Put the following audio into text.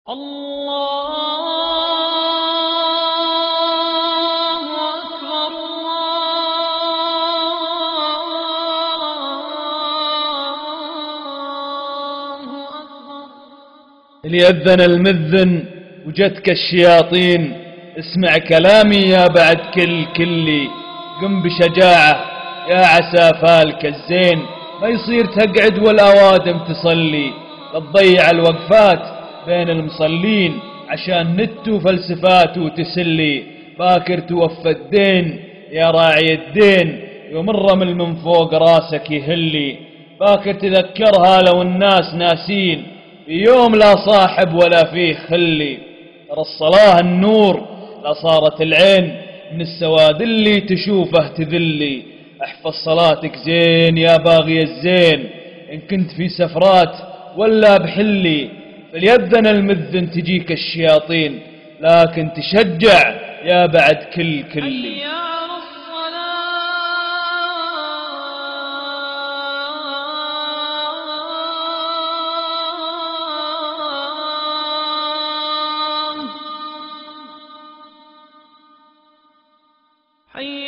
الله أكبر الله أكبر. ليأذن المذن وجتك الشياطين، اسمع كلامي يا بعد كلي، قم بشجاعة يا عسى فالك الزين، ما يصير تقعد والأوادم تصلي، لا تضيع الوقفات بين المصلين عشان نت وفلسفات وتسلي. فاكر توفى الدين يا راعي الدين، يوم الرمل من فوق راسك يهلي، فاكر تذكرها لو الناس ناسين، في يوم لا صاحب ولا فيه خلي. ترى الصلاة النور، لا صارت العين من السواد اللي تشوفه تذلي. احفظ صلاتك زين يا باغي الزين، إن كنت في سفرات ولا بحلي، فليأذن المذن تجيك الشياطين، لكن تشجع يا بعد كلي. حي على الصلاة. حي